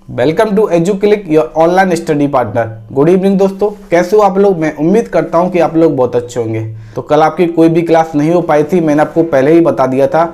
Welcome to Educlick your online study partner. Good evening दोस्तों, कैसे हो आप लोग। मैं उम्मीद करता हूं कि आप लोग बहुत अच्छे होंगे। तो कल आपकी कोई भी क्लास नहीं हो पाई थी, मैंने आपको पहले ही बता दिया था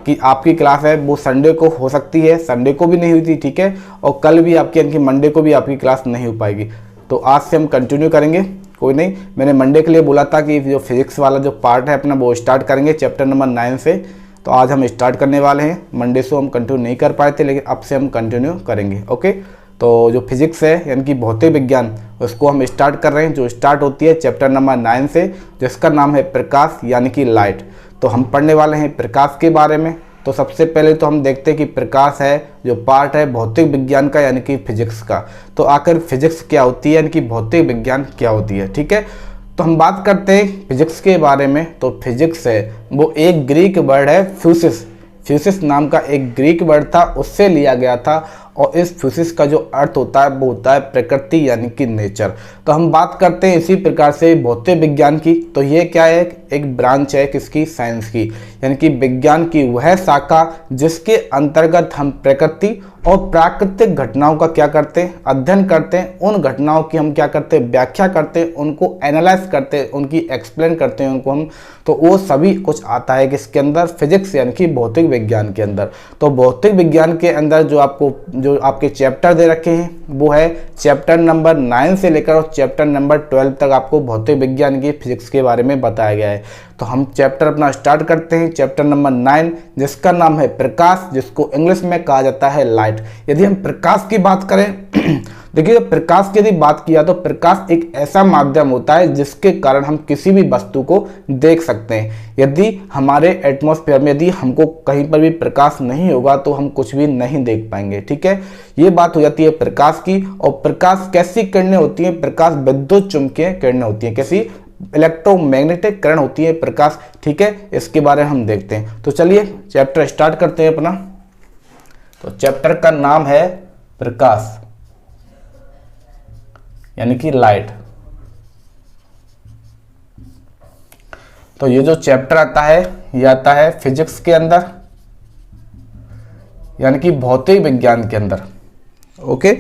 कि आपकी क्लास है वो संडे को हो सकती है, संडे को भी नहीं हुई थी, ठीक है। और कल भी आपकी यानी कि मंडे को भी आपकी क्लास नहीं हो पाएगी। तो आज से हम कंटिन्यू करेंगे, कोई नहीं। मैंने मंडे के लिए बोला था कि जो फिजिक्स वाला जो पार्ट है अपना वो स्टार्ट करेंगे चैप्टर नंबर 9 से। तो आज हम स्टार्ट करने वाले हैं। मंडे से हम कंटिन्यू नहीं कर पाए थे, लेकिन अब से हम कंटिन्यू करेंगे। ओके, तो जो फिजिक्स है यानी कि भौतिक विज्ञान, उसको हम स्टार्ट कर रहे हैं, जो स्टार्ट होती है चैप्टर नंबर 9 से, जिसका नाम है प्रकाश यानी कि लाइट। तो हम पढ़ने वाले हैं प्रकाश के बारे में। तो सबसे पहले तो हम देखते हैं कि प्रकाश है जो पार्ट है भौतिक विज्ञान का यानी कि फिजिक्स का। तो आखिर फिजिक्स क्या होती है यानी कि भौतिक विज्ञान क्या होती है, ठीक है। तो हम बात करते हैं फिजिक्स के बारे में। तो फिजिक्स है वो एक ग्रीक वर्ड है फ्यूसिस। फ्यूसिस नाम का एक ग्रीक वर्ड था, उससे लिया गया था। और इस फ्यूसिस का जो अर्थ होता है वो होता है प्रकृति यानी कि नेचर। तो हम बात करते हैं इसी प्रकार से भौतिक विज्ञान की। तो ये क्या है, एक ब्रांच है किसकी, साइंस की, यानी कि विज्ञान की वह शाखा जिसके अंतर्गत हम प्रकृति और प्राकृतिक घटनाओं का क्या करते हैं, अध्ययन करते हैं। उन घटनाओं की हम क्या करते हैं, व्याख्या करते हैं, उनको एनालाइज करते हैं, उनकी एक्सप्लेन करते हैं उनको हम। तो वो सभी कुछ आता है किसके अंदर, फिजिक्स यानी कि भौतिक विज्ञान के अंदर। तो भौतिक विज्ञान के अंदर जो आपके चैप्टर दे रखे हैं वो है चैप्टर नंबर 9 से लेकर और चैप्टर नंबर 12 तक आपको भौतिक विज्ञान की फिजिक्स के बारे में बताया गया है। तो हम चैप्टर अपना स्टार्ट करते हैं, चैप्टर नंबर 9, जिसका नाम है प्रकाश, जिसको इंग्लिश में कहा जाता है लाइट। यदि हम प्रकाश की बात करें देखिए, प्रकाश की यदि बात किया तो प्रकाश एक ऐसा माध्यम होता है जिसके कारण हम किसी भी वस्तु को देख सकते हैं। यदि हमारे एटमॉस्फेयर में यदि हमको कहीं पर भी प्रकाश नहीं होगा तो हम कुछ भी नहीं देख पाएंगे, ठीक है। ये बात हो जाती है प्रकाश की। और प्रकाश कैसी किरणें होती हैं, प्रकाश विद्युत चुंबकीय किरणें होती हैं, कैसी, इलेक्ट्रोमैग्नेटिक किरण होती है प्रकाश, ठीक है। इसके बारे में हम देखते हैं। तो चलिए चैप्टर स्टार्ट करते हैं अपना। तो चैप्टर का नाम है प्रकाश यानी कि लाइट। तो ये जो चैप्टर आता है ये आता है फिजिक्स के अंदर यानी कि भौतिक विज्ञान के अंदर। ओके,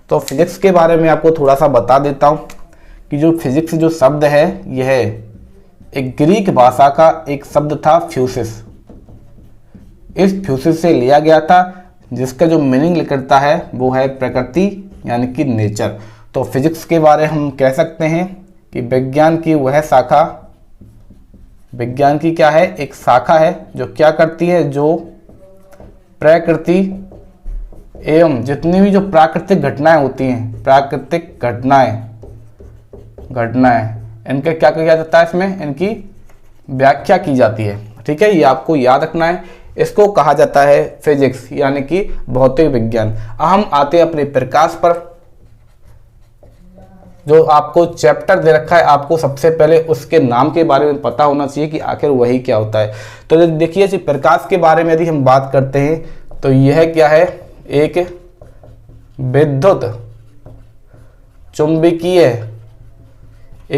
तो फिजिक्स के बारे में आपको थोड़ा सा बता देता हूं कि जो फिजिक्स जो शब्द है यह है एक ग्रीक भाषा का एक शब्द था फ्यूसिस। इस फ्यूसिस से लिया गया था, जिसका जो मीनिंग करता है वो है प्रकृति यानी कि नेचर। तो फिजिक्स के बारे हम कह सकते हैं कि विज्ञान की वह शाखा, विज्ञान की क्या है, एक शाखा है जो क्या करती है, जो प्रकृति एवं जितनी भी जो प्राकृतिक घटनाएं होती हैं, प्राकृतिक घटनाएं इनका क्या किया जाता है, इसमें इनकी व्याख्या की जाती है, ठीक है। ये आपको याद रखना है। इसको कहा जाता है फिजिक्स यानी कि भौतिक विज्ञान। हम आते हैं अपने प्रकाश पर। जो आपको चैप्टर दे रखा है, आपको सबसे पहले उसके नाम के बारे में पता होना चाहिए कि आखिर वही क्या होता है। तो देखिए जी, प्रकाश के बारे में यदि हम बात करते हैं तो यह क्या है, एक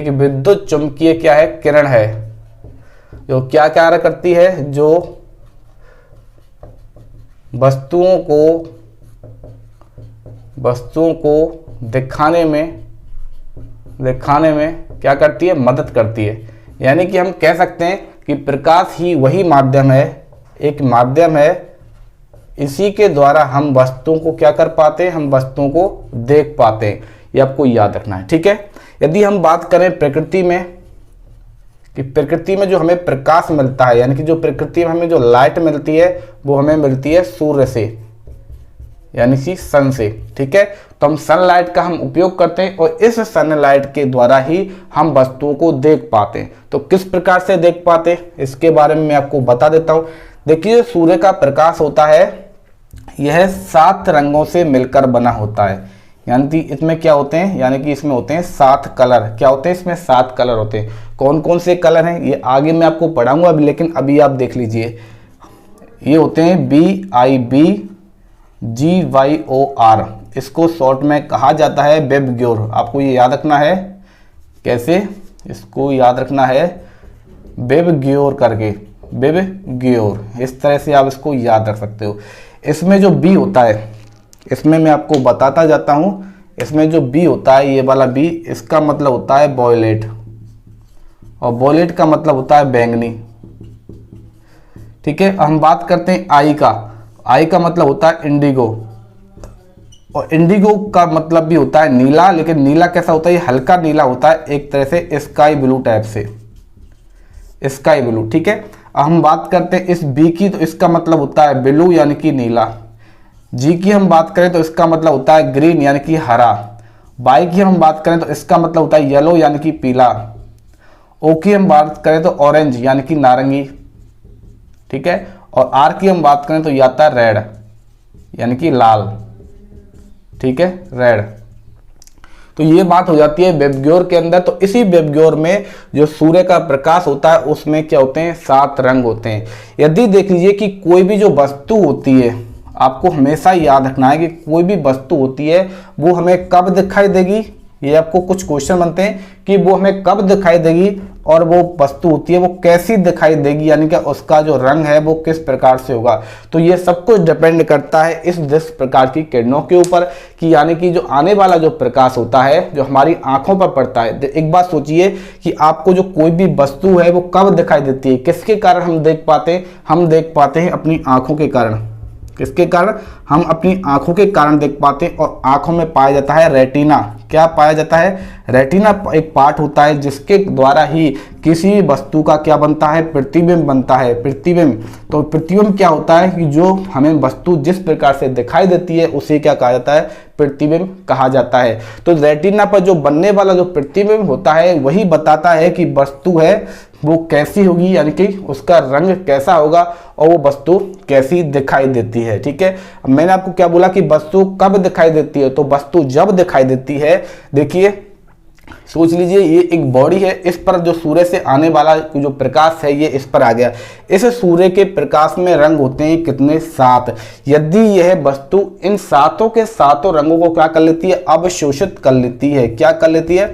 विद्युत चुंबकीय क्या है, किरण है, जो क्या कार्य करती है, जो वस्तुओं को दिखाने में क्या करती है, मदद करती है। यानी कि हम कह सकते हैं कि प्रकाश ही वही माध्यम है, एक माध्यम है, इसी के द्वारा हम वस्तुओं को क्या कर पाते हैं, हम वस्तुओं को देख पाते हैं। ये आपको याद रखना है, ठीक है। यदि हम बात करें प्रकृति में, कि प्रकृति में जो हमें प्रकाश मिलता है, यानी कि जो प्रकृति में हमें जो लाइट मिलती है वो हमें मिलती है सूर्य से यानी कि सन से, ठीक है। तो हम सनलाइट का हम उपयोग करते हैं और इस सनलाइट के द्वारा ही हम वस्तुओं को देख पाते हैं। तो किस प्रकार से देख पाते हैं इसके बारे में मैं आपको बता देता हूं। देखिए, सूर्य का प्रकाश होता है, यह 7 रंगों से मिलकर बना होता है। यानी कि इसमें क्या होते हैं, यानी कि इसमें होते हैं 7 कलर। क्या होते हैं इसमें, 7 कलर होते हैं। कौन कौन से कलर हैं ये आगे मैं आपको पढ़ाऊंगा अभी, लेकिन अभी आप देख लीजिए। ये होते हैं BIBGYOR, इसको शॉर्ट में कहा जाता है वेबग्योर। आपको ये याद रखना है, कैसे इसको याद रखना है, वेबग्योर करके, वेबग्योर, इस तरह से आप इसको याद रख सकते हो। इसमें जो बी होता है, इसमें मैं आपको बताता जाता हूँ। इसमें जो बी होता है, ये वाला बी, इसका मतलब होता है वॉयलेट, और वॉयलेट का मतलब होता है बैंगनी। ठीक है, हम बात करते हैं आई का। आई का मतलब होता है इंडिगो, और इंडिगो का मतलब भी होता है नीला, लेकिन नीला कैसा होता है, ये हल्का नीला होता है, एक तरह से स्काई ब्लू टाइप से, स्काई ब्लू। ठीक है, अब हम बात करते हैं इस बी की, तो इसका मतलब होता है ब्लू यानी कि नीला। जी की हम बात करें तो इसका मतलब होता है ग्रीन यानी कि हरा। वाई की हम बात करें तो इसका मतलब होता है येलो यानी कि पीला। ओ की हम बात करें तो ऑरेंज यानी कि नारंगी। ठीक है, और आर की हम बात करें तो ये आता है रेड यानी कि लाल। ठीक है, रेड। तो ये बात हो जाती है वेबग्योर के अंदर। तो इसी वेबग्योर में जो सूर्य का प्रकाश होता है उसमें क्या होते हैं, 7 रंग होते हैं। यदि देख लीजिए कि कोई भी जो वस्तु होती है, आपको हमेशा याद रखना है कि कोई भी वस्तु होती है वो हमें कब दिखाई देगी। ये आपको कुछ क्वेश्चन बनते हैं कि वो हमें कब दिखाई देगी, और वो वस्तु होती है वो कैसी दिखाई देगी, यानी कि उसका जो रंग है वो किस प्रकार से होगा। तो ये सब कुछ डिपेंड करता है इस 10 प्रकार की किरणों के ऊपर, कि यानी कि जो आने वाला जो प्रकाश होता है जो हमारी आंखों पर पड़ता है। एक बात सोचिए कि आपको जो कोई भी वस्तु है वो कब दिखाई देती है, किसके कारण हम देख पाते हैं, हम देख पाते हैं अपनी आंखों के कारण। किसके कारण, हम अपनी आंखों के कारण देख पाते हैं। और आंखों में पाया जाता है रेटिना। क्या पाया जाता है, रेटिना एक पार्ट होता है जिसके द्वारा ही किसी वस्तु का क्या बनता है, प्रतिबिंब बनता है, प्रतिबिंब। तो प्रतिबिंब क्या होता है कि जो हमें वस्तु जिस प्रकार से दिखाई देती है उसे क्या कहा जाता है, प्रतिबिंब कहा जाता है। तो रेटिना पर जो बनने वाला जो प्रतिबिंब होता है वही बताता है कि वस्तु है वो कैसी होगी, यानी कि उसका रंग कैसा होगा और वो वस्तु कैसी दिखाई देती है। ठीक है, मैंने आपको क्या बोला कि वस्तु कब दिखाई देती है, तो वस्तु जब दिखाई देती है, देखिए सोच लीजिए ये एक बॉडी है, इस पर जो सूर्य से आने वाला जो प्रकाश है ये इस पर आ गया। इस सूर्य के प्रकाश में रंग होते हैं कितने, 7। यदि यह वस्तु इन 7 के 7 रंगों को क्या कर लेती है, अवशोषित कर लेती है। क्या कर लेती है,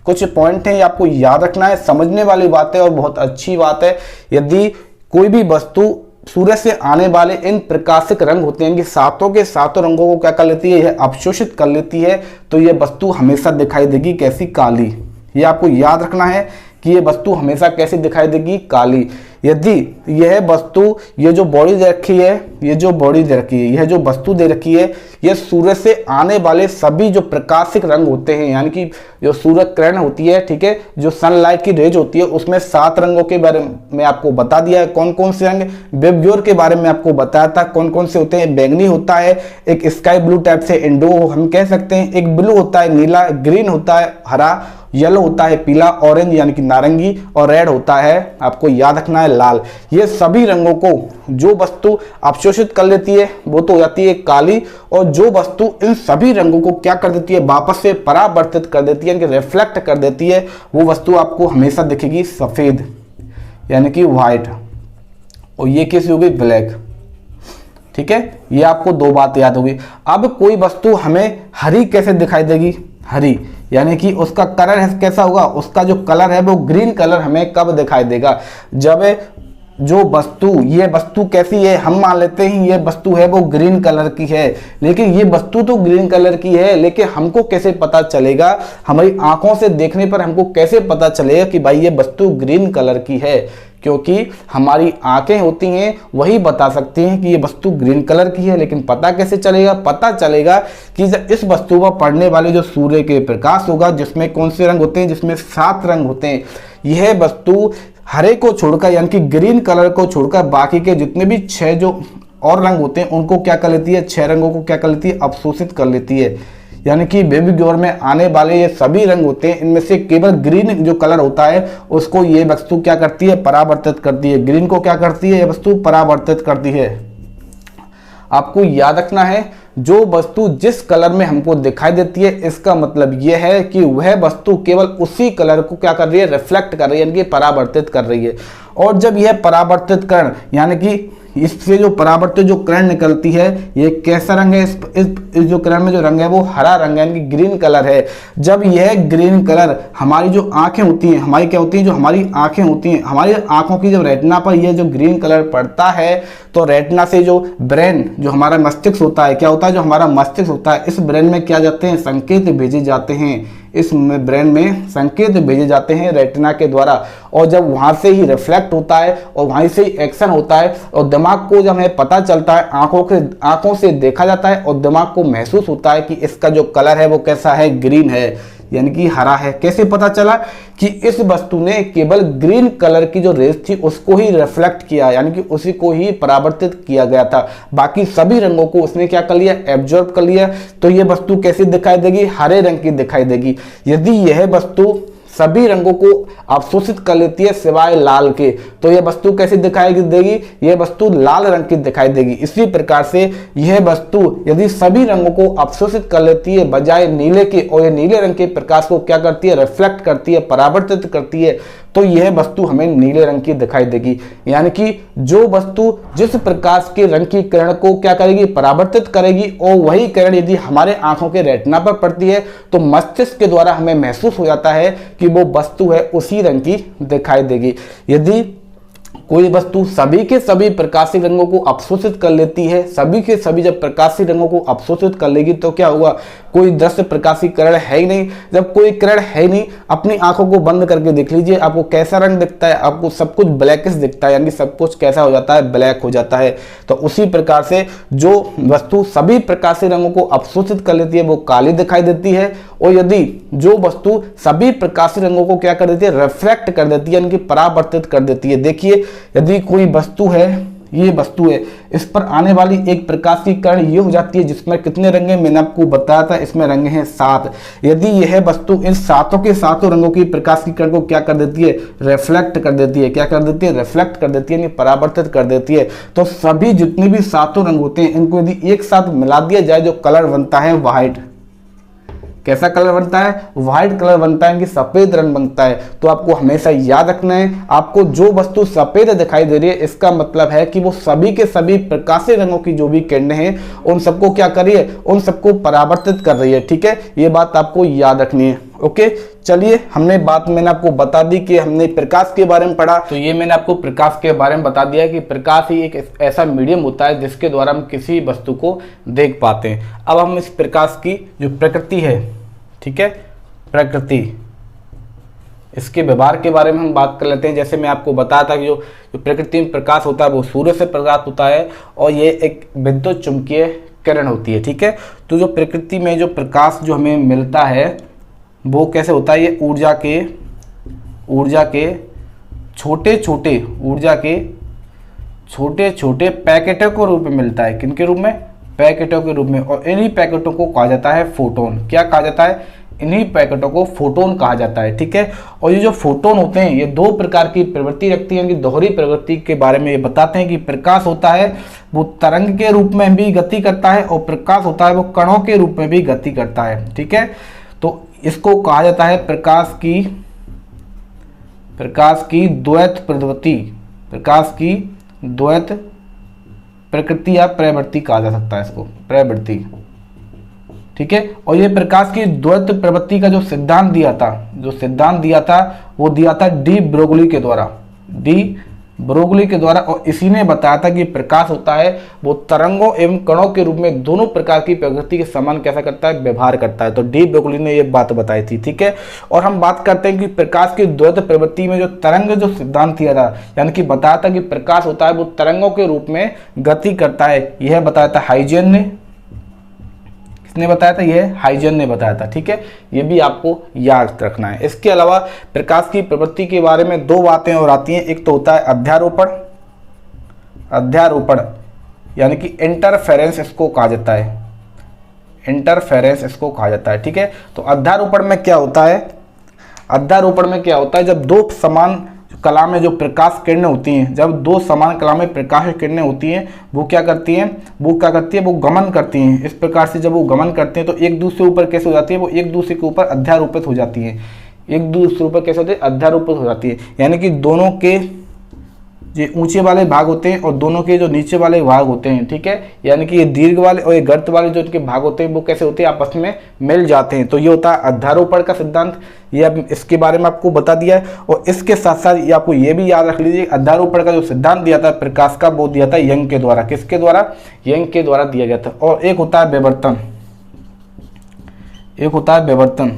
कुछ पॉइंट है ये आपको याद रखना है, समझने वाली बात है और बहुत अच्छी बात है। यदि कोई भी वस्तु सूर्य से आने वाले इन प्रकाशिक रंग होते हैं कि 7 के 7 रंगों को क्या कर लेती है, यह अवशोषित कर लेती है, तो यह वस्तु हमेशा दिखाई देगी कैसी, काली। ये आपको याद रखना है कि यह वस्तु हमेशा कैसी दिखाई देगी, काली। यदि यह वस्तु, ये जो बॉडी दे रखी है, ये जो बॉडी दे रखी है, यह जो वस्तु दे रखी है, यह सूर्य से आने वाले सभी जो प्रकाशिक रंग होते हैं, यानी कि जो सूर्य किरण होती है, ठीक है, जो सनलाइट की रेज होती है, उसमें 7 रंगों के बारे में आपको बता दिया है। कौन कौन से रंग, वेबग्योर के बारे में आपको बताया था कौन कौन से होते हैं। बैंगनी होता है, एक स्काई ब्लू टाइप से इंडिगो हम कह सकते हैं, एक ब्लू होता है नीला, ग्रीन होता है हरा, येलो होता है पीला, ऑरेंज यानी कि नारंगी, और रेड होता है आपको याद रखना है लाल। ये सभी रंगों को जो वस्तु अवशोषित कर लेती है वो तो हो जाती है काली, और जो वस्तु इन सभी रंगों को क्या कर देती है, वापस से परावर्तित कर देती है, यानी कि रिफ्लेक्ट कर देती है, वो वस्तु आपको हमेशा दिखेगी सफेद यानी कि व्हाइट, और ये कैसी होगी, ब्लैक। ठीक है, ये आपको 2 बात याद होगी। अब कोई वस्तु हमें हरी कैसे दिखाई देगी, हरी यानी कि उसका कलर कैसा होगा, उसका जो कलर है वो ग्रीन कलर हमें कब दिखाई देगा, जब जो वस्तु, ये वस्तु कैसी है, हम मान लेते हैं ये वस्तु है वो ग्रीन कलर की है, लेकिन ये वस्तु तो ग्रीन कलर की है, लेकिन हमको कैसे पता चलेगा, हमारी आंखों से देखने पर हमको कैसे पता चलेगा कि भाई ये वस्तु ग्रीन कलर की है, क्योंकि हमारी आंखें होती हैं वही बता सकती हैं कि ये वस्तु ग्रीन कलर की है। लेकिन पता कैसे चलेगा, पता चलेगा कि जब इस वस्तु पर पड़ने वाले जो सूर्य के प्रकाश होगा, जिसमें कौन से रंग होते हैं, जिसमें 7 रंग होते हैं, यह वस्तु हरे को छोड़कर यानी कि ग्रीन कलर को छोड़कर बाकी के जितने भी 6 जो और रंग होते हैं उनको क्या कर लेती है, 6 रंगों को क्या कर लेती है, अवशोषित कर लेती है। यानी कि वेबग्योर में आने वाले ये सभी रंग होते हैं, इनमें से केवल ग्रीन जो कलर होता है उसको ये वस्तु क्या करती है, परावर्तित करती है। ग्रीन को क्या करती है, ये वस्तु परावर्तित करती है। आपको याद रखना है, जो वस्तु जिस कलर में हमको दिखाई देती है, इसका मतलब यह है कि वह वस्तु केवल उसी कलर को क्या कर रही है, रिफ्लेक्ट कर रही है, यानी कि परावर्तित कर रही है। और जब यह परावर्तित करण यानी कि इससे जो परावर्तित जो किरण निकलती है ये कैसा रंग है, इस जो किरण में जो रंग है वो हरा रंग है, यानी कि ग्रीन कलर है। जब यह ग्रीन कलर हमारी जो आंखें होती हैं, हमारी क्या होती हैं, जो हमारी आंखें होती हैं, हमारी आंखों की जब रेटिना पर यह जो ग्रीन कलर पड़ता है तो रेटिना से जो ब्रेन, जो हमारा मस्तिष्क होता है, क्या होता है, जो हमारा मस्तिष्क होता है, इस ब्रेन में क्या जाते हैं, संकेत भेजे जाते हैं, इस ब्रेन में संकेत भेजे जाते हैं रेटिना के द्वारा। और जब वहां से ही रिफ्लेक्ट होता है और वहीं से ही एक्शन होता है और दिमाग को जब हमें पता चलता है, आंखों से देखा जाता है और दिमाग को महसूस होता है कि इसका जो कलर है वो कैसा है, ग्रीन है, यानी कि हरा है। कैसे पता चला कि इस वस्तु ने केवल ग्रीन कलर की जो रेस थी उसको ही रिफ्लेक्ट किया, यानी कि उसी को ही परावर्तित किया गया था, बाकी सभी रंगों को उसने क्या कर लिया, एब्जॉर्ब कर लिया। तो यह वस्तु कैसी दिखाई देगी, हरे रंग की दिखाई देगी। यदि यह वस्तु सभी रंगों को अवशोषित कर लेती है सिवाय लाल के, तो यह वस्तु कैसी दिखाई देगी, यह वस्तु लाल रंग की दिखाई देगी। इसी प्रकार से यह वस्तु यदि सभी रंगों को अवशोषित कर लेती है बजाय नीले के, और यह नीले रंग के प्रकाश को क्या करती है, रिफ्लेक्ट करती है, परावर्तित करती है, तो यह वस्तु हमें नीले रंग की दिखाई देगी। यानी कि जो वस्तु जिस प्रकाश के रंग की किरण को क्या करेगी, परावर्तित करेगी, और वही किरण यदि हमारे आंखों के रेटिना पर पड़ती है तो मस्तिष्क के द्वारा हमें महसूस हो जाता है कि वो वस्तु है उसी रंग की दिखाई देगी। यदि कोई वस्तु सभी के सभी प्रकाशीय रंगों को अवशोषित कर लेती है, सभी के सभी जब प्रकाशीय रंगों को अवशोषित कर लेगी तो क्या होगा, कोई दृश्य प्रकाशीय किरण है ही नहीं। जब कोई किरण है ही नहीं, अपनी आंखों को बंद करके देख लीजिए, आपको कैसा रंग दिखता है, आपको सब कुछ ब्लैकिश दिखता है, यानी सब कुछ कैसा हो जाता है, ब्लैक हो जाता है। तो उसी प्रकार से जो वस्तु सभी प्रकाशीय रंगों को अवशोषित कर लेती है वो काली दिखाई देती है, और यदि जो वस्तु सभी प्रकाशीय रंगों को क्या कर देती है, रिफ्लेक्ट कर देती है, यानी कि परावर्तित कर देती है। देखिए यदि कोई वस्तु है, ये वस्तु है, इस पर आने वाली एक प्रकाश की किरण ये हो जाती है जिसमें कितने रंग हैं, मैंने आपको बताया था, इसमें रंग हैं 7। यदि यह वस्तु इन सातों के सातों रंगों की प्रकाश की किरण को क्या कर देती है, रिफ्लेक्ट कर देती है, क्या कर देती है, रिफ्लेक्ट कर देती है, यानी परावर्तित कर देती है, तो सभी जितने भी सातों रंग होते हैं इनको यदि एक साथ मिला दिया जाए जो कलर बनता है व्हाइट। कैसा कलर बनता है, व्हाइट कलर बनता है, कि सफेद रंग बनता है। तो आपको हमेशा याद रखना है, आपको जो वस्तु सफेद दिखाई दे रही है इसका मतलब है कि वो सभी के सभी प्रकाशीय रंगों की जो भी किरणें हैं उन सबको क्या कर रही है, उन सबको परावर्तित कर रही है। ठीक है, ये बात आपको याद रखनी है। ओके, चलिए मैंने आपको बता दी कि हमने प्रकाश के बारे में पढ़ा, तो ये मैंने आपको प्रकाश के बारे में बता दिया कि प्रकाश ही एक ऐसा मीडियम होता है जिसके द्वारा हम किसी वस्तु को देख पाते हैं। अब हम इस प्रकाश की जो प्रकृति है, ठीक है, प्रकृति, इसके व्यवहार के बारे में हम बात कर लेते हैं। जैसे मैं आपको बताया था कि जो प्रकृति में प्रकाश होता है वो सूर्य से प्रकाश होता है और ये एक विद्युत चुंबकीय किरण होती है। ठीक है, तो जो प्रकृति में जो प्रकाश जो हमें मिलता है वो कैसे होता है, ये ऊर्जा के छोटे छोटे पैकेटों के रूप में मिलता है। किनके रूप में, पैकेटों के रूप में, और इन्हीं पैकेटों को कहा जाता है फोटोन। क्या कहा जाता है, इन्हीं पैकेटों को फोटोन कहा जाता है। ठीक है, और ये जो फोटोन होते हैं ये दो प्रकार की प्रवृत्ति रखती हैं, कि दोहरी प्रवृत्ति के बारे में ये बताते हैं कि प्रकाश होता है वो तरंग के रूप में भी गति करता है और प्रकाश होता है वो कणों के रूप में भी गति करता है। ठीक है, तो इसको कहा जाता है प्रकाश की द्वैत प्रवृत्ति, प्रकाश की द्वैत प्रकृति या प्रवृत्ति कहा जा सकता है इसको, प्रवृत्ति। ठीक है, और ये प्रकाश की द्वैत प्रवृत्ति का जो सिद्धांत दिया था वो दिया था डी ब्रोगली के द्वारा, और इसी ने बताया था कि प्रकाश होता है वो तरंगों एवं कणों के रूप में दोनों प्रकार की प्रकृति के समान कैसा करता है, व्यवहार करता है। तो डी ब्रोगली ने ये बात बताई थी। ठीक है, और हम बात करते हैं कि प्रकाश की द्वैत प्रवृत्ति में जो तरंग जो सिद्धांत दिया था, यानी कि बताया था कि प्रकाश होता है वो तरंगों के रूप में गति करता है, यह बताया था हाइजेन ने। किसने बताया था, यह हाइजेन ने बताया था। ठीक है, ये भी आपको याद रखना है। इसके अलावा प्रकाश की प्रवृत्ति के बारे में दो बातें और आती हैं। एक तो होता है अध्यारोपण, यानी कि इंटरफेरेंस इसको कहा जाता है, इंटरफेरेंस इसको कहा जाता है। ठीक है, तो अध्यारोपण में क्या होता है, जब दो समान कला में जो प्रकाश किरणें होती हैं, जब दो समान कला में प्रकाश किरणें होती हैं वो क्या करती हैं, वो गमन करती हैं। इस प्रकार से जब वो गमन करते हैं तो एक दूसरे ऊपर कैसे हो जाती है, वो एक दूसरे के ऊपर अध्यारोपित हो जाती हैं। एक दूसरे ऊपर कैसे होती है, अध्यारोपित हो जाती है, यानी कि दोनों के जो ऊंचे वाले भाग होते हैं और दोनों के जो नीचे वाले भाग होते हैं, ठीक है, यानी कि ये दीर्घ वाले और ये गर्त वाले जो इनके भाग होते हैं वो कैसे होते हैं, आपस में मिल जाते हैं। तो ये होता है अध्यारोपण का सिद्धांत, ये अब इसके बारे में आपको बता दिया है। और इसके साथ साथ ये आपको ये भी याद रख लीजिए, अध्यारोपण का जो सिद्धांत दिया था प्रकाश का, वो दिया था यंग के द्वारा। किसके द्वारा? यंग के द्वारा दिया गया था। और एक होता है विवर्तन, एक होता है विवर्तन,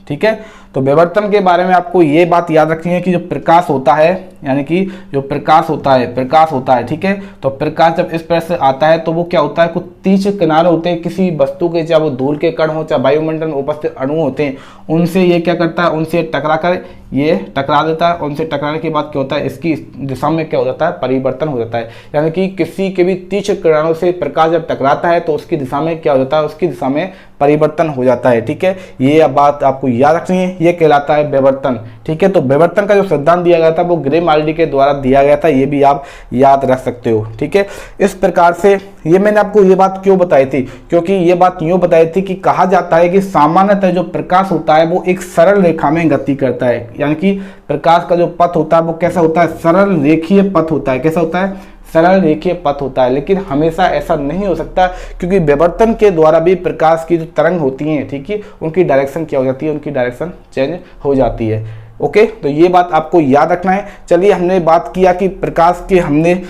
ठीक है। तो विवर्तन के बारे में आपको ये बात याद रखनी है कि जो प्रकाश होता है, यानी कि जो प्रकाश होता है, ठीक है, तो प्रकाश जब इस तरह से आता है तो वो क्या होता है, कुछ तीक्ष्ण किनारे होते हैं किसी वस्तु के, चाहे वो धूल के कण हो, चाहे वायुमंडल में उपस्थित अणु होते हैं, उनसे ये क्या करता है, उनसे टकरा कर ये टकरा देता है। उनसे टकराने के बाद क्या होता है, इसकी दिशा में क्या हो जाता है, परिवर्तन हो जाता है। यानी कि किसी के भी तीक्ष्ण किरणों से प्रकाश जब टकराता है तो उसकी दिशा में क्या हो जाता है, उसकी दिशा में परिवर्तन हो जाता है, ठीक है। ये बात आपको याद रखनी है, ये कहलाता है विवर्तन, ठीक है। तो विवर्तन का जो सिद्धांत दिया गया था वो ग्रिमाल्डी के द्वारा दिया गया था, ये भी आप याद रख सकते हो, ठीक है। इस प्रकार से ये मैंने आपको ये बात क्यों बताई थी, क्योंकि ये बात यूँ बताई थी कि कहा जाता है कि सामान्यतः जो प्रकाश होता है वो एक सरल रेखा में गति करता है। यानी कि प्रकाश का जो पथ होता है वो कैसा होता है, सरल रेखीय पथ होता है। कैसा होता है? सरल रेखीय पथ होता है। लेकिन हमेशा ऐसा नहीं हो सकता, क्योंकि विवर्तन के द्वारा भी प्रकाश की जो तरंग होती हैं, ठीक है, उनकी डायरेक्शन क्या हो जाती है, उनकी डायरेक्शन चेंज हो जाती है। ओके, तो ये बात आपको याद रखना है। चलिए, हमने बात किया कि प्रकाश के हमने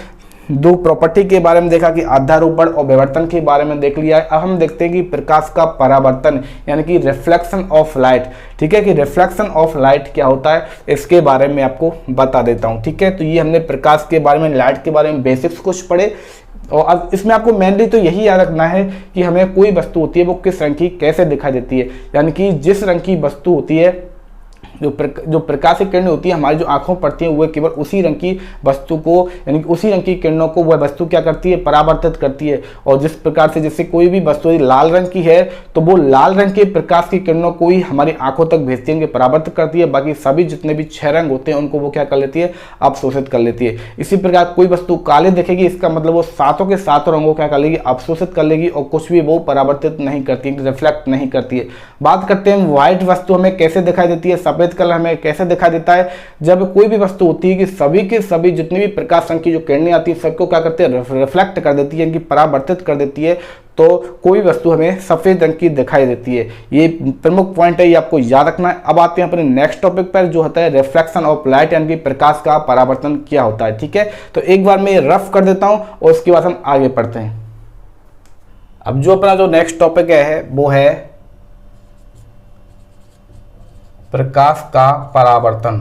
दो प्रॉपर्टी के बारे में देखा कि अध्यारोपण और विवर्तन के बारे में देख लिया है। अब हम देखते हैं कि प्रकाश का परावर्तन, यानी कि रिफ्लेक्शन ऑफ लाइट, ठीक है, कि रिफ्लेक्शन ऑफ लाइट क्या होता है, इसके बारे में आपको बता देता हूं, ठीक है। तो ये हमने प्रकाश के बारे में, लाइट के बारे में बेसिक्स कुछ पढ़े। और अब इसमें आपको मेनली तो यही याद रखना है कि हमें कोई वस्तु होती है वो किस रंग की कैसे दिखाई देती है। यानी कि जिस रंग की वस्तु होती है, जो प्रकाश की किरणें होती है हमारी जो आंखों पड़ती है, वह केवल उसी रंग की वस्तु को, यानी कि उसी रंग की किरणों को वह वस्तु क्या करती है, परावर्तित करती है। और जिस प्रकार से जैसे कोई भी वस्तु लाल रंग की है तो वो लाल रंग के प्रकाश की किरणों को ही हमारी आंखों तक भेजती है, परावर्तित करती है। बाकी सभी जितने भी 6 रंग होते हैं उनको वो क्या कर लेती है, अवशोषित कर लेती है। इसी प्रकार कोई वस्तु काले दिखेगी, इसका मतलब वो सातों के सातों रंगों क्या कर लेगी, अवशोषित कर लेगी, और कुछ भी वो परावर्तित नहीं करती, रिफ्लेक्ट नहीं करती है। बात करते हैं व्हाइट वस्तु हमें कैसे दिखाई देती है, सफेद कलर हमें कैसे दिखाई देता है। जब कोई भी वस्तु होती है कि सभी के सभी जितनी भी प्रकाश रंग की जो किरणें आती है सबको क्या करते हैं, रिफ्लेक्ट कर देती है, इनकी परावर्तित कर देती है। तो कोई वस्तु हमें सफेद रंग की दिखाई देती है। ये प्रमुख पॉइंट है, ये आपको याद रखना है। अब आते हैं अपने नेक्स्ट टॉपिक पर, जो होता है रिफ्लेक्शन ऑफ लाइट, यानी कि प्रकाश का परावर्तन क्या होता है, ठीक है। तो एक बार मैं रफ कर देता हूं और उसके बाद हम आगे पढ़ते हैं। अब जो अपना जो नेक्स्ट टॉपिक है वो है प्रकाश का परावर्तन,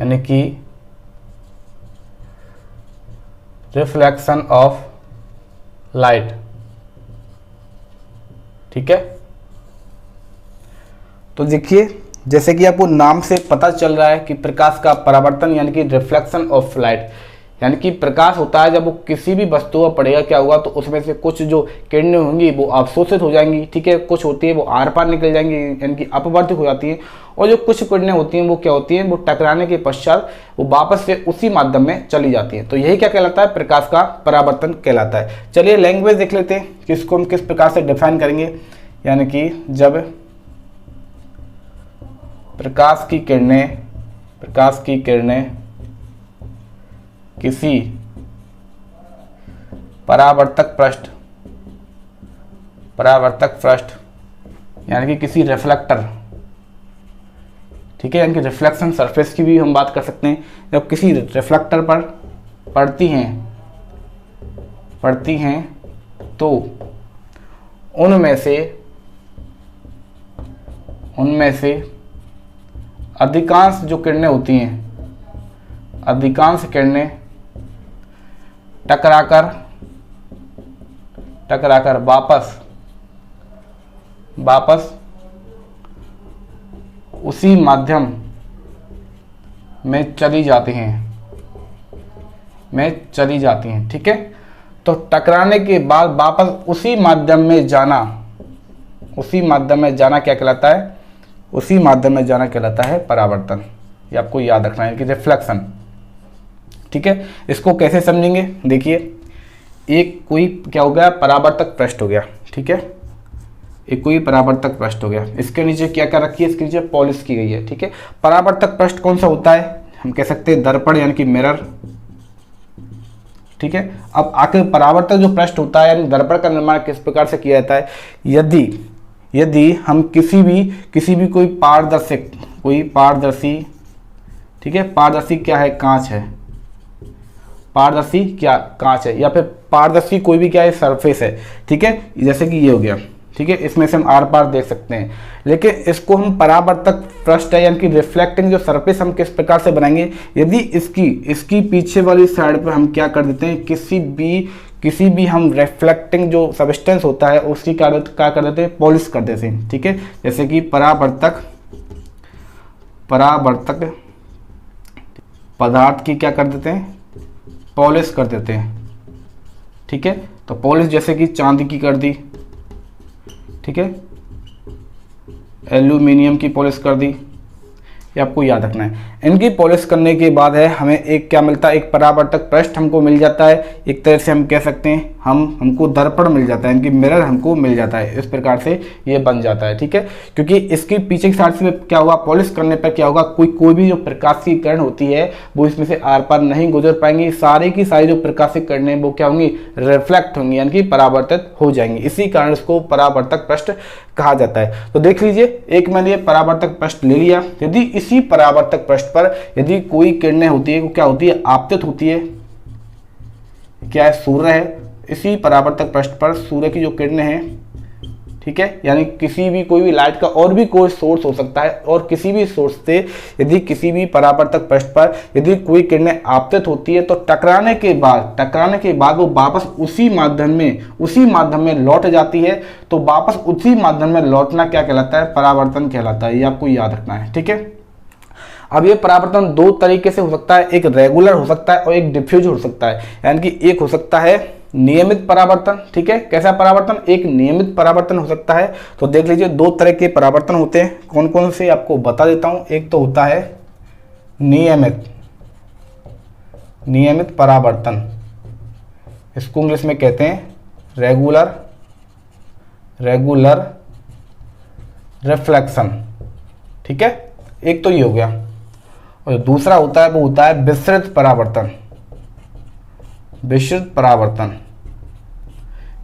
यानी कि रिफ्लेक्शन ऑफ लाइट, ठीक है। तो देखिए, जैसे कि आपको नाम से पता चल रहा है कि प्रकाश का परावर्तन यानी कि रिफ्लेक्शन ऑफ लाइट, यानी कि प्रकाश होता है जब वो किसी भी वस्तु पर पड़ेगा क्या होगा, तो उसमें से कुछ जो किरणें होंगी वो अवशोषित हो जाएंगी, ठीक है, कुछ होती है वो आर पार निकल जाएंगी, यानी कि अपवर्तित हो जाती है। और जो कुछ किरणें होती हैं वो क्या होती हैं, वो टकराने के पश्चात वो वापस से उसी माध्यम में चली जाती है। तो यही क्या कहलाता है, प्रकाश का परावर्तन कहलाता है। चलिए लैंग्वेज देख लेते हैं कि इसको हम किस प्रकार से डिफाइन करेंगे। यानी कि जब प्रकाश की किरणें किसी परावर्तक पृष्ठ यानी कि किसी रिफ्लेक्टर, ठीक है, यानी कि रिफ्लेक्शन सरफेस की भी हम बात कर सकते हैं। जब किसी रिफ्लेक्टर पर पड़ती हैं तो उनमें से अधिकांश जो किरणें होती हैं, अधिकांश किरणें टकराकर वापस उसी माध्यम में चली जाती हैं, ठीक है। तो टकराने के बाद वापस उसी माध्यम में जाना क्या कहलाता है, उसी माध्यम में जाना कहलाता है परावर्तन। ये आपको याद रखना है कि रिफ्लेक्शन, ठीक है। इसको कैसे समझेंगे, देखिए, एक कोई क्या हो गया, परावर्तक पृष्ठ हो गया, ठीक है, एक कोई परावर्तक पृष्ठ हो गया, इसके नीचे क्या कर रखी है, इसके नीचे पॉलिश की गई है, ठीक है। परावर्तक पृष्ठ कौन सा होता है, हम कह सकते हैं दर्पण यानी कि मिरर। ठीक है, अब आखिर परावर्तक जो पृष्ठ होता है यानी दर्पण का निर्माण किस प्रकार से किया जाता है? यदि हम किसी भी कोई पारदर्शी, ठीक है, पारदर्शी क्या है? कांच है, पारदर्शी क्या? कांच है, या फिर पारदर्शी कोई भी क्या है? सरफेस है। ठीक है, जैसे कि ये हो गया। ठीक है, इसमें से हम आर पार देख सकते हैं, लेकिन इसको हम परावर्तक पृष्ठ है यानी कि रिफ्लेक्टिंग जो सरफेस हम किस प्रकार से बनाएंगे? यदि इसकी पीछे वाली साइड पर हम क्या कर देते हैं? किसी भी हम रिफ्लेक्टिंग जो सब्सटेंस होता है उसकी क्या कर देते हैं? पॉलिश कर देते हैं। ठीक है, जैसे कि परावर्तक पदार्थ की क्या कर देते हैं? पॉलिश कर देते हैं। ठीक है, तो पॉलिश जैसे कि चांदी की कर दी, ठीक है, एल्यूमिनियम की पॉलिश कर दी, ये आपको याद रखना है। इनकी पॉलिश करने के बाद है हमें एक क्या मिलता है? एक परावर्तक पृष्ठ हमको मिल जाता है। एक तरह से हम कह सकते हैं हमको दर्पण मिल जाता है, इनकी मिरर हमको मिल जाता है। इस प्रकार से ये बन जाता है। ठीक है, क्योंकि इसकी पीछे की साइड से क्या होगा? पॉलिश करने पर क्या होगा? कोई भी जो प्रकाश की किरण होती है वो इसमें से आर पार नहीं गुजर पाएंगी। सारी की सारी जो प्रकाशित किरणें वो क्या होंगी? रिफ्लेक्ट होंगी यानी कि परावर्तित हो जाएंगी। इसी कारण इसको परावर्तक पृष्ठ कहा जाता है। तो देख लीजिए, एक मैंने ये परावर्तक पृष्ठ ले लिया। यदि इसी परावर्तक पृष्ठ पर यदि कोई किरणें होती है, वो क्या होती है? आपतित होती है। क्या है? सूर्य है। इसी परावर्तक पृष्ठ पर सूर्य की जो किरणें हैं, ठीक है, यानी कोई भी लाइट का और भी कोई सोर्स हो सकता है, और किसी भी सोर्स से यदि किसी भी परावर्तक पृष्ठ पर यदि कोई किरणें आपतित होती है तो टकराने के बाद वो वापस उसी माध्यम में लौट जाती है। तो वापस उसी माध्यम में लौटना क्या कहलाता है? परावर्तन कहलाता है। ये आपको याद रखना है। ठीक है, अब ये परावर्तन दो तरीके से हो सकता है, एक रेगुलर हो सकता है और एक डिफ्यूज हो सकता है। यानी कि एक हो सकता है नियमित परावर्तन। ठीक है, कैसा परावर्तन? एक नियमित परावर्तन हो सकता है। तो देख लीजिए, दो तरह के परावर्तन होते हैं। कौन कौन से आपको बता देता हूं। एक तो होता है नियमित परावर्तन, इसको इंग्लिश में कहते हैं रेगुलर रिफ्लेक्शन। ठीक है, एक तो ये हो गया। और दूसरा होता है वो होता है विसरित परावर्तन।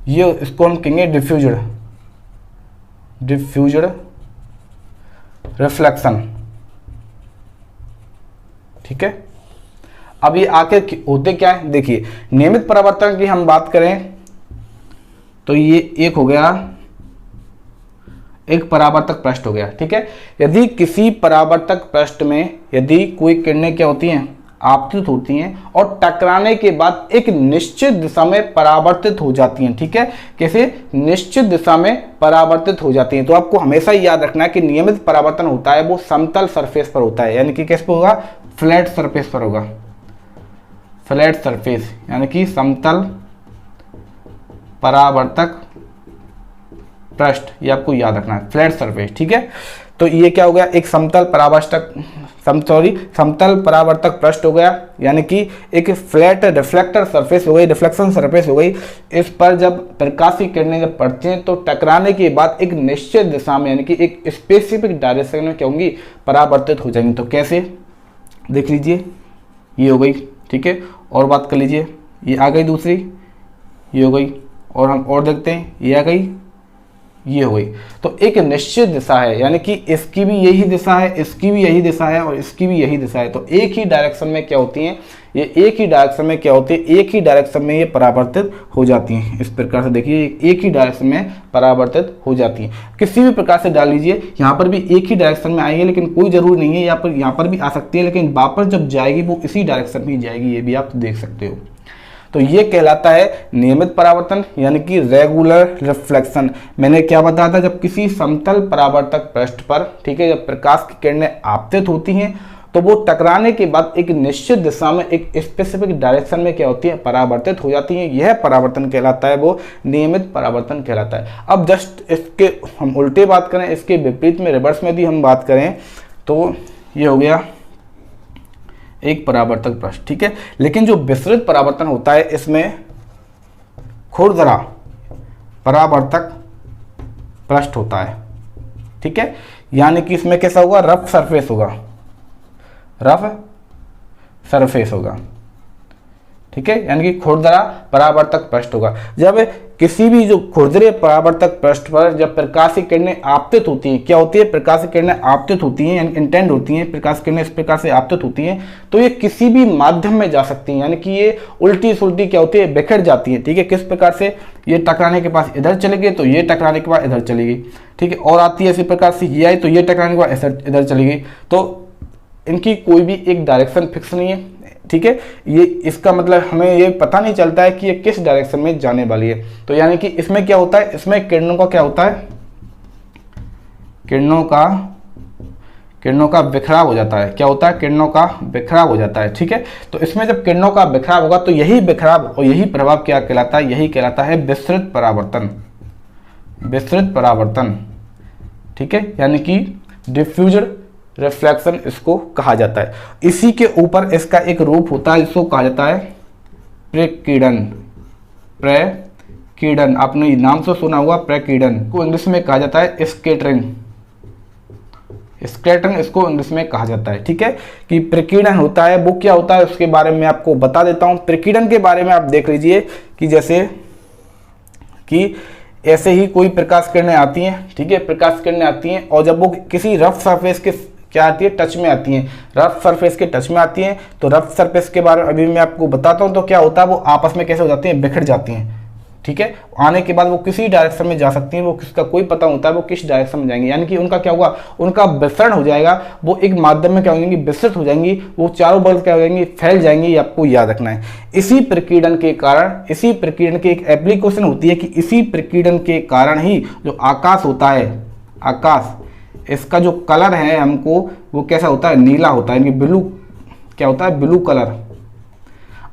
ये इसको हम कहेंगे डिफ्यूज्ड रिफ्लेक्शन। ठीक है, अब ये आखिर होते क्या है? देखिए, नियमित परावर्तन की हम बात करें तो ये एक हो गया, एक परावर्तक पृष्ठ हो गया। ठीक है, यदि किसी परावर्तक पृष्ठ में यदि कोई किरणें क्या होती हैं? आपतित होती हैं और टकराने के बाद एक निश्चित दिशा में परावर्तित हो जाती हैं। ठीक है, कैसे? निश्चित दिशा में परावर्तित हो जाती हैं। तो आपको हमेशा ही याद रखना है कि नियमित परावर्तन होता है वो समतल सरफेस पर होता है, यानी कि किस पर होगा? फ्लैट सरफेस पर होगा। फ्लैट सरफेस यानी कि समतल परावर्तक पृष्ठ, ये आपको याद रखना है, फ्लैट सरफेस। ठीक है, तो ये क्या हो गया? एक समतल परावर्तक पृष्ठ हो गया, यानी कि एक फ्लैट रिफ्लेक्टर सरफेस हो गई, रिफ्लेक्शन सरफेस हो गई। इस पर जब प्रकाश की किरणें जब पड़ती हैं तो टकराने के बाद एक निश्चित दिशा में यानी कि एक स्पेसिफिक डायरेक्शन में क्या होंगी? परावर्तित हो जाएंगी। तो कैसे? देख लीजिए, ये हो गई। ठीक है, और बात कर लीजिए, ये आ गई दूसरी, ये हो गई, और हम और देखते हैं, ये आ गई, ये हो गई। तो एक निश्चित दिशा है, यानी कि इसकी भी यही दिशा है, इसकी भी यही दिशा है और इसकी भी यही दिशा है। तो एक ही डायरेक्शन में क्या होती हैं? ये एक ही डायरेक्शन में क्या होती है? एक ही डायरेक्शन में ये परावर्तित हो जाती हैं। इस प्रकार से देखिए, एक ही डायरेक्शन में परावर्तित हो जाती हैं। किसी भी प्रकार से डाल लीजिए, यहाँ पर भी एक ही डायरेक्शन में आएगी, लेकिन कोई जरूरी नहीं है, यहाँ पर भी आ सकती है, लेकिन वापस जब जाएगी वो इसी डायरेक्शन में जाएगी। ये भी आप देख सकते हो। तो ये कहलाता है नियमित परावर्तन यानी कि रेगुलर रिफ्लेक्शन। मैंने क्या बताया था? जब किसी समतल परावर्तक पृष्ठ पर, ठीक है, जब प्रकाश की किरणें आपतित होती हैं तो वो टकराने के बाद एक निश्चित दिशा में एक स्पेसिफिक डायरेक्शन में क्या होती है? परावर्तित हो जाती हैं। यह परावर्तन कहलाता है, वो नियमित परावर्तन कहलाता है। अब जस्ट इसके हम उल्टे बात करें, इसके विपरीत में, रिवर्स में यदि हम बात करें तो ये हो गया एक परावर्तक पृष्ठ। ठीक है, लेकिन जो विसरित परावर्तन होता है इसमें खुरदरा परावर्तक पृष्ठ होता है। ठीक है, यानी कि इसमें कैसा होगा? रफ सरफेस होगा, रफ सरफेस होगा, ठीक है, यानी कि खुरदरा परावर्तक पृष्ठ होगा। जब किसी भी जो खुरदरे परावर्तक पृष्ठ पर जब प्रकाश किरणें आपतित होती हैं, क्या होती है, प्रकाश किरणें आपतित होती हैं, यानी इंटेंड होती हैं, प्रकाश किरणें इस प्रकार से आपतित होती हैं, तो ये किसी भी माध्यम में जा सकती हैं, यानी कि ये उल्टी सुल्टी क्या होती है, बिखर जाती है, ठीक है। किस प्रकार से, ये टकराने के पास इधर चली गई तो ये टकराने के बाद इधर चली गई, ठीक है, और आती है इसी प्रकार से ये आई तो ये टकराने के बाद इधर चली गई, तो इनकी कोई भी एक डायरेक्शन फिक्स नहीं है, ठीक है। ये इसका मतलब हमें ये पता नहीं चलता है कि ये किस डायरेक्शन में जाने वाली है। तो यानी कि इसमें क्या होता है, इसमें किरणों का क्या होता है, किरणों का बिखराव हो जाता है। क्या होता है, किरणों का बिखराव हो जाता है, ठीक है। तो इसमें जब किरणों का बिखराव होगा तो यही बिखराव और यही प्रभाव क्या कहलाता है, यही कहलाता है विस्तृत परावर्तन, विस्तृत परावर्तन, ठीक है, यानी कि डिफ्यूजन रिफ्लेक्शन इसको कहा जाता है। इसी के ऊपर इसका एक रूप होता है जिसको कहा जाता है प्रकीर्णन, प्रकीर्णन, आपने नाम से सुना होगा प्रकीर्णन, को इंग्लिश में कहा जाता है स्कैटरिंग, स्कैटरिंग इसको इंग्लिश में कहा जाता है, ठीक है। कि प्रकीर्णन होता है वो क्या होता है उसके बारे में आपको बता देता हूं। प्रकीर्णन के बारे में आप देख लीजिए कि जैसे कि ऐसे ही कोई प्रकाश किरणें आती हैं, ठीक है, प्रकाश किरणें आती हैं और जब वो किसी रफ सरफेस के क्या आती है, टच में आती हैं, रफ सरफेस के टच में आती हैं, तो रफ सरफेस के बारे में अभी मैं आपको बताता हूं। तो क्या होता है, वो आपस में कैसे हो जाती हैं, बिखर जाती हैं, ठीक है। आने के बाद वो किसी डायरेक्शन में जा सकती हैं, वो किसका कोई पता होता है वो किस डायरेक्शन में जाएंगे, यानी कि उनका क्या होगा, उनका विसरण हो जाएगा, वो एक माध्यम में क्या हो जाएंगी, विस्तृत हो जाएंगी, वो चारों बगल क्या हो जाएंगी, फैल जाएंगी, ये आपको याद रखना है। इसी प्रकीर्णन के कारण, इसी प्रकीर्णन की एक एप्लीकेशन होती है कि इसी प्रकीर्णन के कारण ही जो आकाश होता है, आकाश, इसका जो कलर है हमको वो कैसा होता है, नीला होता है, यानी ब्लू, क्या होता है, ब्लू कलर।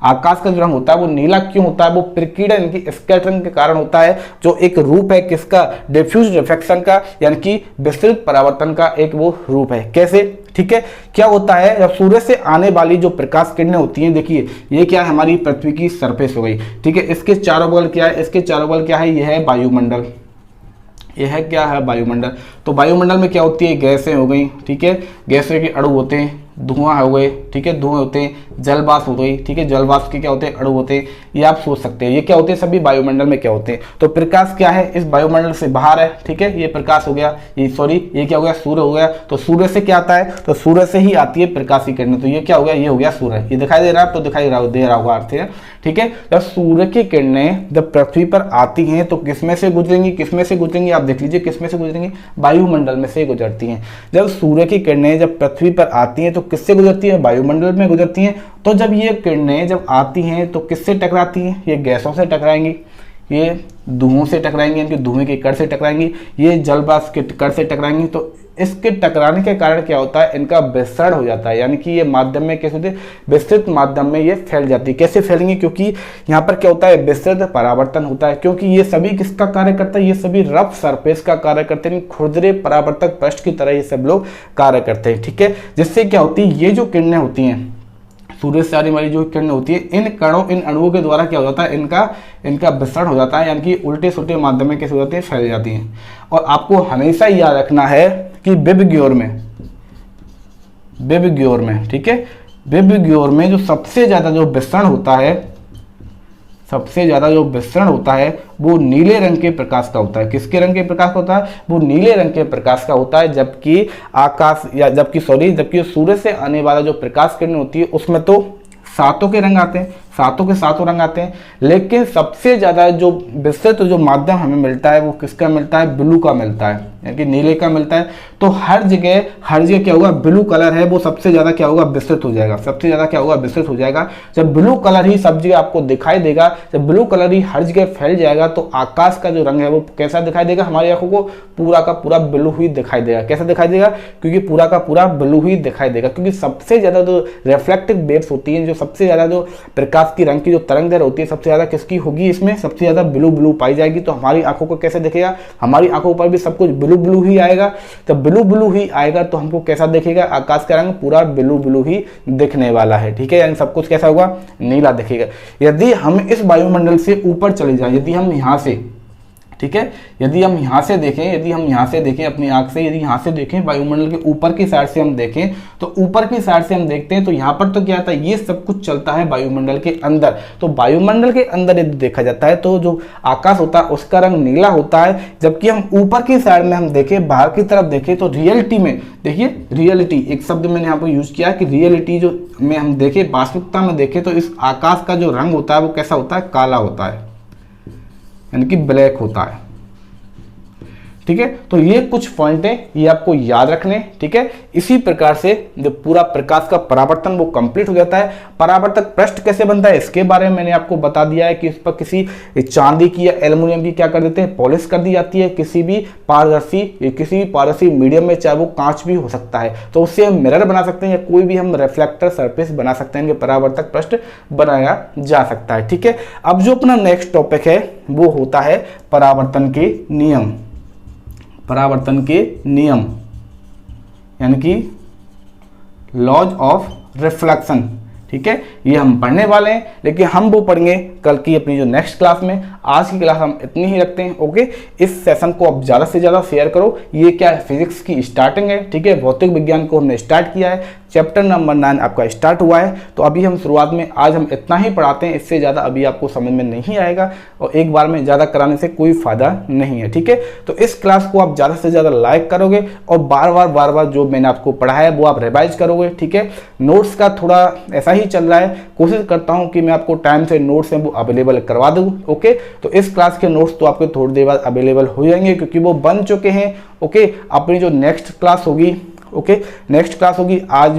आकाश का जो रंग होता है वो नीला क्यों होता है, वो प्रकीर्णन की स्कैटरिंग के कारण होता है, जो एक रूप है किसका, डिफ्यूज रिफ्लेक्शन का, यानी कि विस्तृत परावर्तन का एक वो रूप है। कैसे, ठीक है, क्या होता है, जब सूर्य से आने वाली जो प्रकाश किरणें होती हैं, देखिए ये क्या है, हमारी पृथ्वी की सरफेस हो गई, ठीक है, इसके चारों बगल क्या है, इसके चारों बगल क्या है, यह है वायुमंडल, यह है क्या है, वायुमंडल। तो वायुमंडल में क्या होती है, गैसें हो गई, ठीक है, गैसें के अणु होते हैं, धुआं हो गए, ठीक है, धुआं होते हैं, जलवाष्प हो गई, ठीक है, जलवाष्प के क्या होते हैं, अणु होते हैं, ये आप सोच सकते हैं, ये क्या होते हैं, सभी वायुमंडल में क्या होते हैं। तो प्रकाश क्या है, इस वायुमंडल से बाहर है, ठीक है, ये प्रकाश हो गया, ये सॉरी ये क्या हो गया, सूर्य हो गया। तो सूर्य से क्या आता है, तो सूर्य से ही आती है प्रकाश की किरणें, तो ये क्या हो गया, ये हो गया सूर्य, ये दिखाई दे रहा है, तो दिखाई दे रहा होगा अर्थ है, ठीक है। जब सूर्य की किरणें जब पृथ्वी पर आती हैं तो किसमें से गुजरेंगी, किसमें से गुजरेंगी, आप देख लीजिए किसमें से गुजरेंगी, वायुमंडल में से गुजरती हैं। जब सूर्य की किरणें जब पृथ्वी पर आती हैं तो किससे गुजरती है, वायुमंडल में गुजरती हैं। तो जब ये किरणें जब आती हैं तो किससे टकराती हैं, ये गैसों से टकराएंगी, ये धुओं से टकराएंगी, इनके धुएं के कण से टकराएंगी, ये जलवाष्प के कण से टकराएंगी। तो इसके टकराने के कारण क्या होता है, इनका विसरण हो जाता है, यानी कि ये माध्यम में कैसे होते हैं, विस्तृत माध्यम में ये फैल जाती है। कैसे फैलेंगे, क्योंकि यहाँ पर क्या होता है, विस्तृत परावर्तन होता है, क्योंकि ये सभी किसका कार्य करता है, ये सभी रफ सरफेस का कार्य करते हैं, खुरदरे परावर्तक पृष्ठ की तरह ये सब लोग कार्य करते हैं, ठीक है। जिससे क्या होती है, ये जो किरणें होती हैं, सूर्य से आने वाली जो किरणें होती है, इन कणों, इन अणुओं के द्वारा क्या हो जाता है, इनका विसरण हो जाता है, यानी कि उल्टे सुल्टे माध्यम में कैसे हो जाती है, फैल जाती हैं। और आपको हमेशा याद रखना है कि विबग्योर में, ठीक है, विबग्योर में जो सबसे ज्यादा जो विसरण होता है, सबसे ज्यादा जो विसरण होता है वो नीले रंग के प्रकाश का होता है। किसके रंग के प्रकाश का होता है, वो नीले रंग के प्रकाश का होता है। जबकि जबकि सूर्य से आने वाला जो प्रकाश किरण होती है उसमें तो सातों के रंग आते हैं, सातों के सातों रंग आते हैं, लेकिन सबसे ज्यादा जो विस्तृत जो माध्यम हमें मिलता है वो किसका मिलता है, ब्लू का मिलता है, यानी कि नीले का मिलता है। तो हर जगह क्या होगा, ब्लू कलर है वो सबसे ज्यादा क्या होगा, विस्तृत हो जाएगा, सबसे ज्यादा क्या होगा, विस्तृत हो जाएगा। जब ब्लू कलर ही सब जगह आपको दिखाई देगा, जब ब्लू कलर ही हर जगह फैल जाएगा तो आकाश का जो रंग है वो कैसा दिखाई देगा, हमारी आंखों को पूरा का पूरा ब्लू ही दिखाई देगा। कैसा दिखाई देगा, क्योंकि पूरा का पूरा ब्लू ही दिखाई देगा, क्योंकि सबसे ज्यादा जो रिफ्लेक्टिव वेव्स होती हैं, जो सबसे ज्यादा जो प्रकाश की रंग की जो तरंग दैर्ध्य होती है सबसे ज्यादा किसकी होगी, इसमें सबसे ज्यादा ब्लू पाई जाएगी। तो हमारी आंखों को कैसे दिखेगा, हमारी आंखों पर भी सब कुछ ब्लू ही आएगा। जब ब्लू ही आएगा तो हमको कैसा दिखेगा, आकाश का रंग पूरा ब्लू ही दिखने वाला है, ठीक है, यानी सब कुछ कैसा होगा, नीला दिखेगा। यदि हम इस वायुमंडल से ऊपर चले जाएं, यदि हम यहाँ से ठीक है। यदि हम यहाँ से देखें अपनी आंख से, यदि यहाँ से देखें वायुमंडल के ऊपर की साइड से हम देखें, तो ऊपर की साइड से हम देखते हैं तो यहाँ पर तो क्या आता है, ये सब कुछ चलता है वायुमंडल के अंदर। तो वायुमंडल के अंदर यदि देखा जाता है तो जो आकाश होता है उसका रंग नीला होता है, जबकि हम ऊपर की साइड में हम देखें, बाहर की तरफ देखें तो रियलिटी में देखिए, रियलिटी एक शब्द मैंने यहाँ पर यूज किया कि रियलिटी जो में हम देखें, वास्तविकता में देखें तो इस आकाश का जो रंग होता है वो कैसा होता है, काला होता है, यानी कि ब्लैक होता है। ठीक है, तो ये कुछ पॉइंट है, ये आपको याद रखने। ठीक है, इसी प्रकार से जो पूरा प्रकाश का परावर्तन वो कंप्लीट हो जाता है। परावर्तक पृष्ठ कैसे बनता है इसके बारे में मैंने आपको बता दिया है कि इस पर किसी चांदी की या एल्युमिनियम की क्या कर देते हैं, पॉलिश कर दी जाती है। किसी भी पारदर्शी मीडियम में, चाहे वो कांच भी हो सकता है, तो उससे हम मिरर बना सकते हैं या कोई भी हम रिफ्लेक्टर सरफेस बना सकते हैं, परावर्तक पृष्ठ बनाया जा सकता है। ठीक है, अब जो अपना नेक्स्ट टॉपिक है वो होता है परावर्तन के नियम। परावर्तन के नियम यानी कि लॉज ऑफ रिफ्लेक्शन। ठीक है, ये हम पढ़ने वाले हैं, लेकिन हम वो पढ़ेंगे कल की अपनी जो नेक्स्ट क्लास में। आज की क्लास हम इतनी ही रखते हैं। ओके, इस सेशन को आप ज़्यादा से ज़्यादा शेयर करो। ये क्या है, फिजिक्स की स्टार्टिंग है। ठीक है, भौतिक विज्ञान को हमने स्टार्ट किया है, चैप्टर नंबर 9 आपका स्टार्ट हुआ है। तो अभी हम शुरुआत में आज हम इतना ही पढ़ाते हैं, इससे ज़्यादा अभी आपको समझ में नहीं आएगा और एक बार में ज़्यादा कराने से कोई फ़ायदा नहीं है। ठीक है, तो इस क्लास को आप ज़्यादा से ज़्यादा लाइक करोगे और बार बार जो मैंने आपको पढ़ाया है वो आप रिवाइज करोगे। ठीक है, नोट्स का थोड़ा ऐसा ही चल रहा है, कोशिश करता हूँ कि मैं आपको टाइम से नोट्स हैं वो अवेलेबल करवा दूँ। ओके, तो इस क्लास के नोट्स तो आपको थोड़ी देर बाद अवेलेबल हो जाएंगे क्योंकि वो बन चुके हैं। ओके, अपनी जो नेक्स्ट क्लास होगी, नेक्स्ट क्लास होगी, आज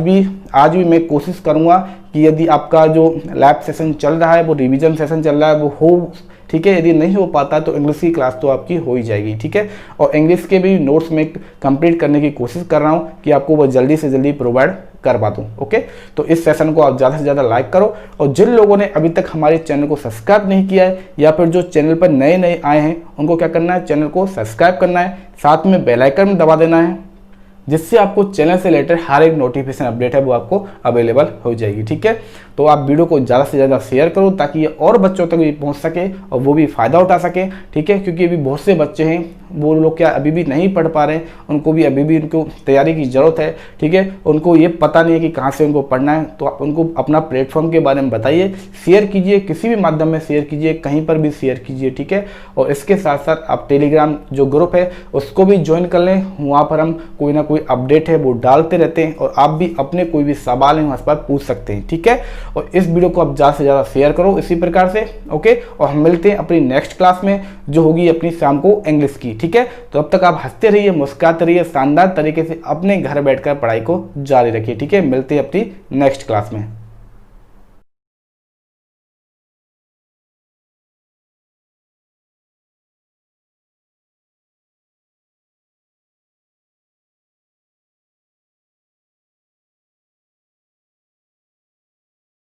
भी मैं कोशिश करूंगा कि यदि आपका जो लैब सेशन चल रहा है वो रिवीजन सेशन चल रहा है वो हो। ठीक है, यदि नहीं हो पाता तो इंग्लिश की क्लास तो आपकी हो ही जाएगी। ठीक है, और इंग्लिश के भी नोट्स में कंप्लीट करने की कोशिश कर रहा हूँ कि आपको वो जल्दी से जल्दी प्रोवाइड करवा दूँ। ओके, तो इस सेशन को आप ज़्यादा से ज़्यादा लाइक करो और जिन लोगों ने अभी तक हमारे चैनल को सब्सक्राइब नहीं किया है या फिर जो चैनल पर नए आए हैं उनको क्या करना है, चैनल को सब्सक्राइब करना है, साथ में बेल आइकन दबा देना है, जिससे आपको चैनल से रिलेटेड हर एक नोटिफिकेशन अपडेट है वो आपको अवेलेबल हो जाएगी। ठीक है, तो आप वीडियो को ज़्यादा से ज़्यादा शेयर करो ताकि ये और बच्चों तक भी पहुंच सके और वो भी फ़ायदा उठा सके। ठीक है, क्योंकि अभी बहुत से बच्चे हैं वो लोग क्या अभी भी नहीं पढ़ पा रहे हैं, उनको भी अभी भी उनको तैयारी की ज़रूरत है। ठीक है, उनको ये पता नहीं है कि कहाँ से उनको पढ़ना है, तो आप उनको अपना प्लेटफॉर्म के बारे में बताइए, शेयर कीजिए, किसी भी माध्यम में शेयर कीजिए, कहीं पर भी शेयर कीजिए। ठीक है, और इसके साथ साथ आप टेलीग्राम जो ग्रुप है उसको भी ज्वाइन कर लें, वहाँ पर हम कोई ना कोई अपडेट है वो डालते रहते हैं और आप भी अपने कोई भी सवाल है वहाँ पर पूछ सकते हैं। ठीक है, और इस वीडियो को आप ज़्यादा से ज़्यादा शेयर करो इसी प्रकार से। ओके, और हम मिलते हैं अपनी नेक्स्ट क्लास में जो होगी अपनी शाम को इंग्लिश की। ठीक है, तो अब तक आप हंसते रहिए, मुस्कुराते रहिए, शानदार तरीके से अपने घर बैठकर पढ़ाई को जारी रखिए। ठीक है, मिलते हैं अपनी नेक्स्ट क्लास में।